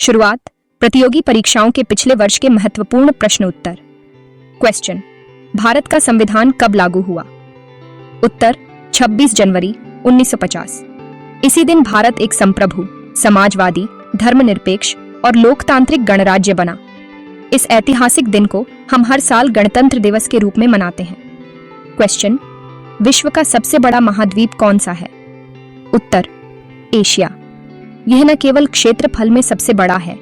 शुरुआत प्रतियोगी परीक्षाओं के पिछले वर्ष के महत्वपूर्ण प्रश्न उत्तर। क्वेश्चन, भारत का संविधान कब लागू हुआ? उत्तर 26 जनवरी 1950। इसी दिन भारत एक संप्रभु, समाजवादी, धर्मनिरपेक्ष और लोकतांत्रिक गणराज्य बना। इस ऐतिहासिक दिन को हम हर साल गणतंत्र दिवस के रूप में मनाते हैं। क्वेश्चन, विश्व का सबसे बड़ा महाद्वीप कौन सा है? उत्तर एशिया। यह न केवल क्षेत्रफल में सबसे बड़ा है,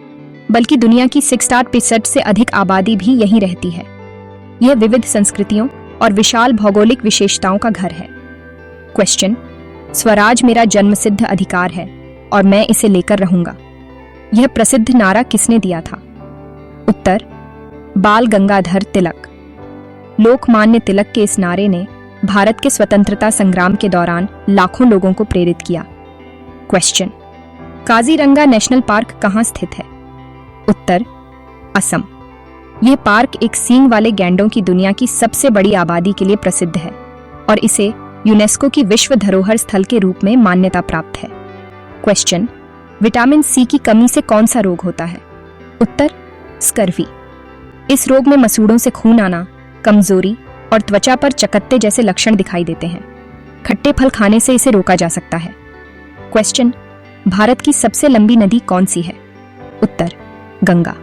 बल्कि दुनिया की 60% से अधिक आबादी भी यहीं रहती है। यह विविध संस्कृतियों और विशाल भौगोलिक विशेषताओं का घर है। क्वेश्चन, स्वराज मेरा जन्मसिद्ध अधिकार है और मैं इसे लेकर रहूंगा। यह प्रसिद्ध नारा किसने दिया था? उत्तर बाल गंगाधर तिलक। लोकमान्य तिलक के इस नारे ने भारत के स्वतंत्रता संग्राम के दौरान लाखों लोगों को प्रेरित किया। क्वेश्चन, काजीरंगा नेशनल पार्क कहाँ स्थित है? उत्तर असम। यह पार्क एक सींग वाले गैंडों की दुनिया की सबसे बड़ी आबादी के लिए प्रसिद्ध है और इसे यूनेस्को की विश्व धरोहर स्थल के रूप में मान्यता प्राप्त है। क्वेश्चन, विटामिन सी की कमी से कौन सा रोग होता है? उत्तर स्कर्वी। इस रोग में मसूड़ों से खून आना, कमजोरी और त्वचा पर चकत्ते जैसे लक्षण दिखाई देते हैं। खट्टे फल खाने से इसे रोका जा सकता है। क्वेश्चन, भारत की सबसे लंबी नदी कौन सी है? उत्तर गंगा।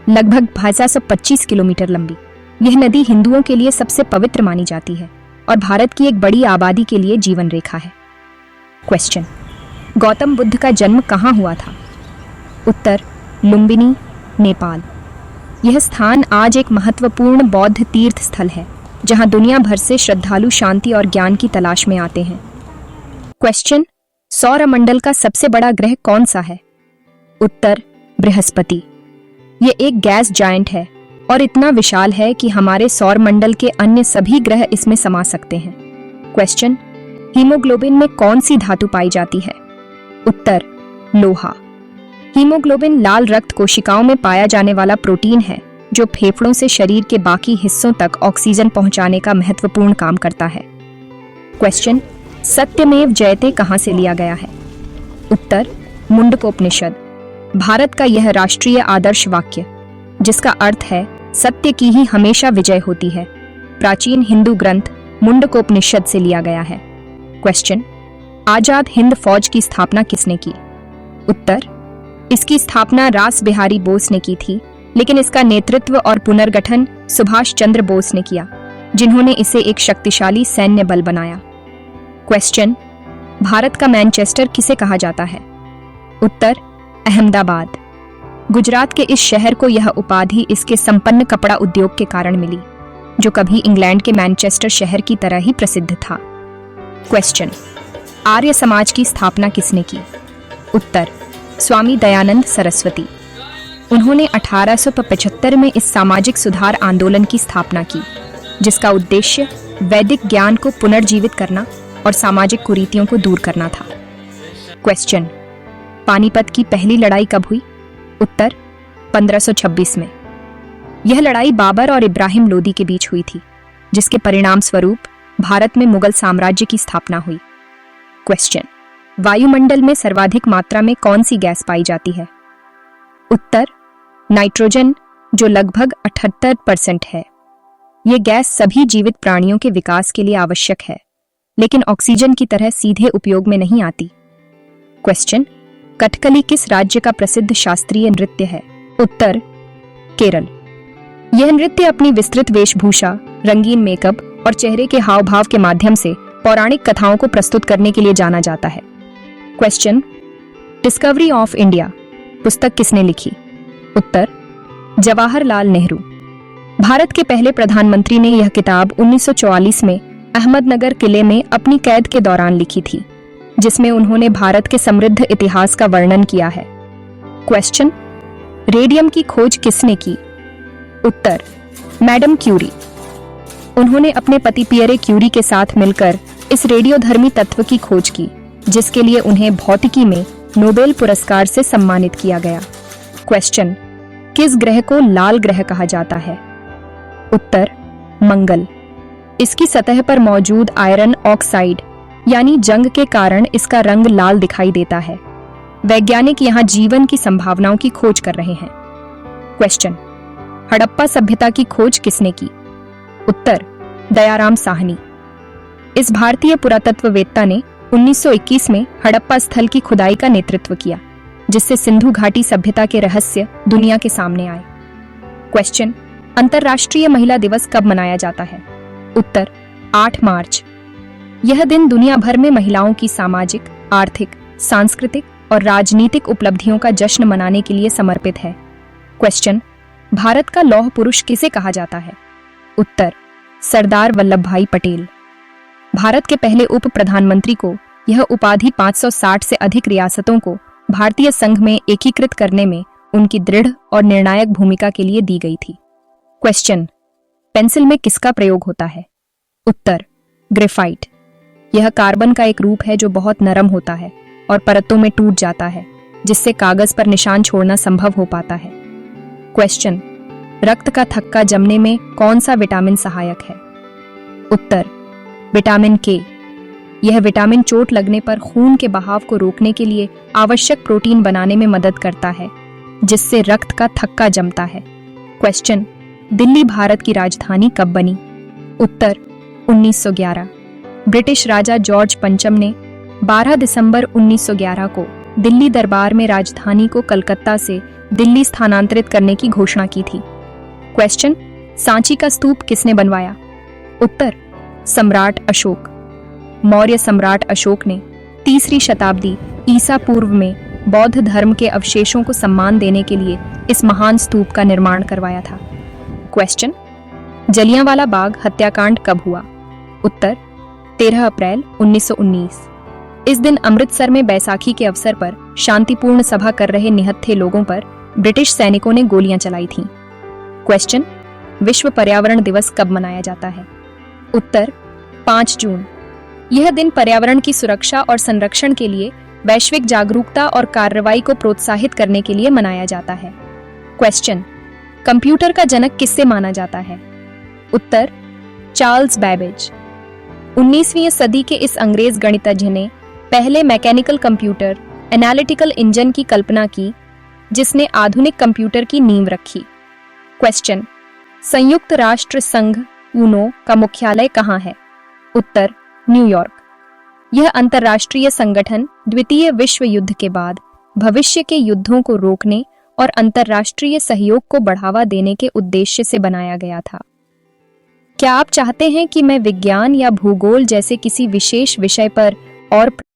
लगभग 525 किलोमीटर लंबी यह नदी हिंदुओं के लिए सबसे पवित्र मानी जाती है और भारत की एक बड़ी आबादी के लिए जीवन रेखा है। क्वेश्चन, गौतम बुद्ध का जन्म कहाँ हुआ था? उत्तर लुम्बिनी, नेपाल। यह स्थान आज एक महत्वपूर्ण बौद्ध तीर्थ स्थल है, जहां दुनिया भर से श्रद्धालु शांति और ज्ञान की तलाश में आते हैं। क्वेश्चन, सौरमंडल का सबसे बड़ा ग्रह कौन सा है? उत्तर बृहस्पति। यह एक गैस जायंट है और इतना विशाल है कि हमारे सौरमंडल के अन्य सभी ग्रह इसमें समा सकते हैं। क्वेश्चन, हीमोग्लोबिन में कौन सी धातु पाई जाती है? उत्तर लोहा। हीमोग्लोबिन लाल रक्त कोशिकाओं में पाया जाने वाला प्रोटीन है जो फेफड़ों से शरीर के बाकी हिस्सों तक ऑक्सीजन पहुंचाने का महत्वपूर्ण काम करता है। क्वेश्चन, सत्यमेव जयते कहां से लिया गया है? उत्तर मुंडकोपनिषद। भारत का यह राष्ट्रीय आदर्श वाक्य, जिसका अर्थ है सत्य की ही हमेशा विजय होती है, प्राचीन हिंदू ग्रंथ मुंडकोपनिषद से लिया गया है। क्वेश्चन, आजाद हिंद फौज की स्थापना किसने की? उत्तर इसकी स्थापना रास बिहारी बोस ने की थी, लेकिन इसका नेतृत्व और पुनर्गठन सुभाष चंद्र बोस ने किया, जिन्होंने इसे एक शक्तिशाली सैन्य बल बनाया। क्वेश्चन, भारत का मैनचेस्टर किसे कहा जाता है? उत्तर अहमदाबाद। गुजरात के इस शहर को यह उपाधि इसके संपन्न कपड़ा उद्योग के कारण मिली, जो कभी इंग्लैंड के मैनचेस्टर शहर की तरह ही प्रसिद्ध था। क्वेश्चन, आर्य समाज की स्थापना किसने की? उत्तर स्वामी दयानंद सरस्वती। उन्होंने 1875 में इस सामाजिक सुधार आंदोलन की स्थापना की, जिसका उद्देश्य वैदिक ज्ञान को पुनर्जीवित करना और सामाजिक कुरीतियों को दूर करना था। क्वेश्चन, पानीपत की पहली लड़ाई कब हुई? उत्तर 1526 में। यह लड़ाई बाबर और इब्राहिम लोदी के बीच हुई थी, जिसके परिणाम स्वरूप भारत में मुगल साम्राज्य की स्थापना हुई। क्वेश्चन, वायुमंडल में सर्वाधिक मात्रा में कौन सी गैस पाई जाती है? उत्तर नाइट्रोजन, जो लगभग 78% है। यह गैस सभी जीवित प्राणियों के विकास के लिए आवश्यक है, लेकिन ऑक्सीजन की तरह सीधे उपयोग में नहीं आती। क्वेश्चन, कथकली किस राज्य का प्रसिद्ध शास्त्रीय नृत्य है? उत्तर केरल। यह नृत्य अपनी विस्तृत वेशभूषा, रंगीन मेकअप और चेहरे के हाव भाव के माध्यम से पौराणिक कथाओं को प्रस्तुत करने के लिए जाना जाता है। क्वेश्चन, डिस्कवरी ऑफ इंडिया पुस्तक किसने लिखी? उत्तर जवाहरलाल नेहरू। भारत के पहले प्रधानमंत्री ने यह किताब 1944 में अहमदनगर किले में अपनी कैद के दौरान लिखी थी, जिसमें उन्होंने भारत के समृद्ध इतिहास का वर्णन किया है। क्वेश्चन, रेडियम की खोज किसने की? उत्तर मैडम क्यूरी। उन्होंने अपने पति पियरे क्यूरी के साथ मिलकर इस रेडियोधर्मी तत्व की खोज की, जिसके लिए उन्हें भौतिकी में नोबेल पुरस्कार से सम्मानित किया गया। क्वेश्चन, किस ग्रह को लाल ग्रह कहा जाता है? उत्तर मंगल। इसकी सतह पर मौजूद आयरन ऑक्साइड यानी जंग के कारण इसका रंग लाल दिखाई देता है। वैज्ञानिक यहाँ जीवन की संभावनाओं की खोज कर रहे हैं। क्वेश्चन, हड़प्पा सभ्यता की खोज किसने की? उत्तर, दयाराम साहनी। इस भारतीय पुरातत्ववेत्ता ने 1921 में हड़प्पा स्थल की खुदाई का नेतृत्व किया, जिससे सिंधु घाटी सभ्यता के रहस्य दुनिया के सामने आए। क्वेश्चन, अंतर्राष्ट्रीय महिला दिवस कब मनाया जाता है? उत्तर, 8 मार्च। यह दिन दुनिया भर में महिलाओं की सामाजिक, आर्थिक, सांस्कृतिक और राजनीतिक उपलब्धियों का जश्न मनाने के लिए समर्पित है। क्वेश्चन, भारत का लौह पुरुष किसे कहा जाता है? उत्तर, सरदार वल्लभ भाई पटेल। भारत के पहले उप प्रधानमंत्री को यह उपाधि 560 से अधिक रियासतों को भारतीय संघ में एकीकृत करने में उनकी दृढ़ और निर्णायक भूमिका के लिए दी गई थी। क्वेश्चन, पेंसिल में किसका प्रयोग होता है? उत्तर, ग्रेफाइट। यह कार्बन का एक रूप है जो बहुत नरम होता है और परतों में टूट जाता है, जिससे कागज पर निशान छोड़ना संभव हो पाता है। क्वेश्चन, रक्त का थक्का जमने में कौन सा विटामिन सहायक है? उत्तर, विटामिन के। यह विटामिन चोट लगने पर खून के बहाव को रोकने के लिए आवश्यक प्रोटीन बनाने में मदद करता है, जिससे रक्त का थक्का जमता है। क्वेश्चन, दिल्ली भारत की राजधानी कब बनी? उत्तर, 1911। ब्रिटिश राजा जॉर्ज पंचम ने 12 दिसंबर 1911 को दिल्ली दरबार में राजधानी को कलकत्ता से दिल्ली स्थानांतरित करने की घोषणा की थी। क्वेश्चन, सांची का स्तूप किसने बनवाया? उत्तर, सम्राट अशोक। मौर्य सम्राट अशोक ने 3री शताब्दी ईसा पूर्व में बौद्ध धर्म के अवशेषों को सम्मान देने के लिए इस महान स्तूप का निर्माण करवाया था। क्वेश्चन, जलियांवाला बाग हत्याकांड कब हुआ? उत्तर, 13 अप्रैल 1919। इस दिन अमृतसर में बैसाखी के अवसर पर शांतिपूर्ण सभा कर रहे निहत्थे लोगों पर ब्रिटिश सैनिकों ने गोलियां चलाई थीं। क्वेश्चन, विश्व पर्यावरण दिवस कब मनाया जाता है? उत्तर, 5 जून। यह दिन पर्यावरण की सुरक्षा और संरक्षण के लिए वैश्विक जागरूकता और कार्रवाई को प्रोत्साहित करने के लिए मनाया जाता है। क्वेश्चन, कंप्यूटर का जनक किससे माना जाता है? उत्तर, चार्ल्स बैबेज। 19वीं सदी के इस अंग्रेज गणितज्ञ ने पहले मैकेनिकल कंप्यूटर एनालिटिकल इंजन की कल्पना की, जिसने आधुनिक कंप्यूटर की नींव रखी। क्वेश्चन, संयुक्त राष्ट्र संघ यूनो का मुख्यालय कहाँ है? उत्तर, न्यूयॉर्क। यह अंतर्राष्ट्रीय संगठन द्वितीय विश्व युद्ध के बाद भविष्य के युद्धों को रोकने और अंतर्राष्ट्रीय सहयोग को बढ़ावा देने के उद्देश्य से बनाया गया था। क्या आप चाहते हैं कि मैं विज्ञान या भूगोल जैसे किसी विशेष विषय पर और